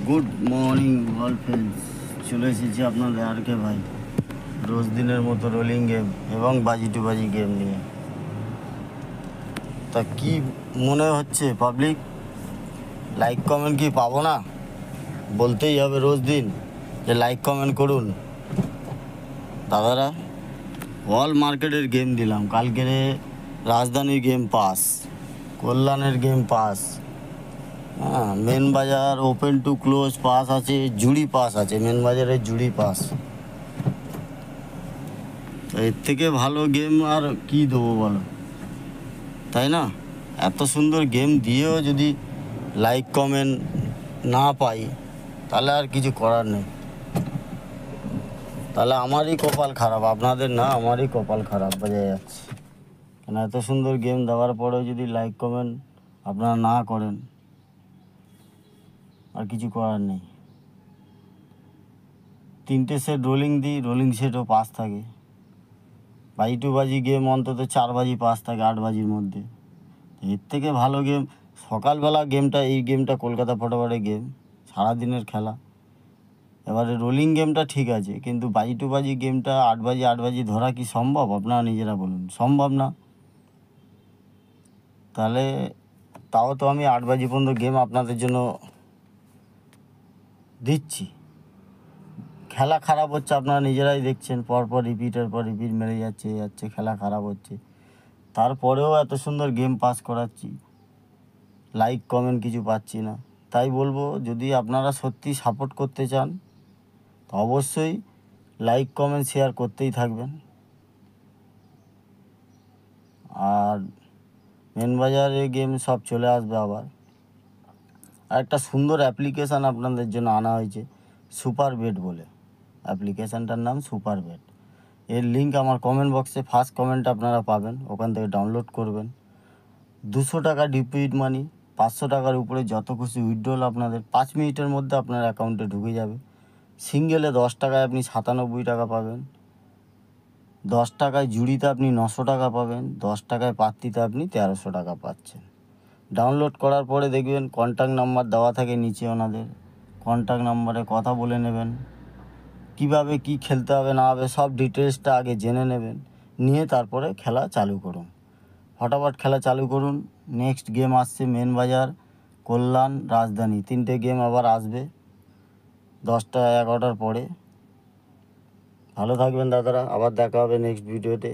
Good morning all friends, চলে এসেছি আপনাদের আর কে ভাই রোজ দিনের মতো রোলিং গেম এবং বাজি টু বাজি গেম নিয়ে। তা কি মনে হচ্ছে পাবলিক, লাইক কমেন্ট কি পাবো না? বলতেই হবে রোজ দিন যে লাইক কমেন্ট করুন। দাদারা, অল মার্কেটের গেম দিলাম কালকে, রাজধানীর গেম পাস, কল্যাণের গেম পাস, হ্যাঁ মেন বাজার ওপেন টু ক্লোজ পাস আছে, জুড়ি পাস আছে, মেন বাজারের জুড়ি পাস। তো এর থেকে ভালো গেম আর কি দেবো বলো, তাই না? এত সুন্দর গেম দিয়েও যদি লাইক কমেন্ট না পাই তাহলে আর কিছু করার নেই। তাহলে আমারই কপাল খারাপ, আপনাদের না, আমারই কপাল খারাপ বোঝা যাচ্ছে। কেন এত সুন্দর গেম দেওয়ার পরেও যদি লাইক কমেন্ট আপনারা না করেন, আর কিছু করার নেই। 3টে সেট রোলিং দিই, রোলিং সেটও পাস থাকে। বাজি টু বাজি গেম অন্তত 4 বাজি পাস থাকে 8 বাজির মধ্যে। এর থেকে ভালো গেম সকালবেলা গেমটা, এই গেমটা কলকাতা ফটোফারে গেম, সারাদিনের খেলা। এবারে রোলিং গেমটা ঠিক আছে, কিন্তু বাজি টু বাজি গেমটা 8 বাজি 8 বাজি ধরা কি সম্ভব? আপনারা নিজেরা বলুন, সম্ভব না। তাহলে তাও তো আমি 8 বাজি পর্যন্ত গেম আপনাদের জন্য দিচ্ছি। খেলা খারাপ হচ্ছে, আপনারা নিজেরাই দেখছেন, পরপর রিপিটের পর রিপিট মেরে যাচ্ছে, খেলা খারাপ হচ্ছে। তারপরেও এত সুন্দর গেম পাস করাচ্ছি, লাইক কমেন্ট কিছু পাচ্ছি না। তাই বলবো, যদি আপনারা সত্যি সাপোর্ট করতে চান তো অবশ্যই লাইক কমেন্ট শেয়ার করতেই থাকবেন। আর মেন বাজারে গেম সব চলে আসবে আবার। আর একটা সুন্দর অ্যাপ্লিকেশান আপনাদের জন্য আনা হয়েছে, সুপার বেট বলে। অ্যাপ্লিকেশানটার নাম সুপার বেট। এর লিঙ্ক আমার কমেন্ট বক্সে ফার্স্ট কমেন্ট আপনারা পাবেন, ওখান থেকে ডাউনলোড করবেন। 200 টাকা ডিপোজিট মানি, 500 টাকার উপরে যত খুশি উইথড্রল আপনাদের 5 মিনিটের মধ্যে আপনার অ্যাকাউন্টে ঢুকে যাবে। সিঙ্গেলে 10 টাকায় আপনি 97 টাকা পাবেন, 10 টাকায় জুড়িতে আপনি 900 টাকা পাবেন, 10 টাকায় পাত্তিতে আপনি 1300 টাকা পাচ্ছেন। ডাউনলোড করার পরে দেখবেন কন্ট্যাক্ট নাম্বার দেওয়া থাকে নিচে, ওনাদের কন্ট্যাক্ট নাম্বারে কথা বলে নেবেন। কিভাবে কি খেলতে হবে না হবে সব ডিটেলসটা আগে জেনে নেবেন, নিয়ে তারপরে খেলা চালু করুন। ফটাফট খেলা চালু করুন। নেক্সট গেম আসছে মেন বাজার, কল্যাণ, রাজধানী, 3টে গেম আবার আসবে 10টা 11টার পরে। ভালো থাকবেন দাদারা, আবার দেখা হবে নেক্সট ভিডিওতে।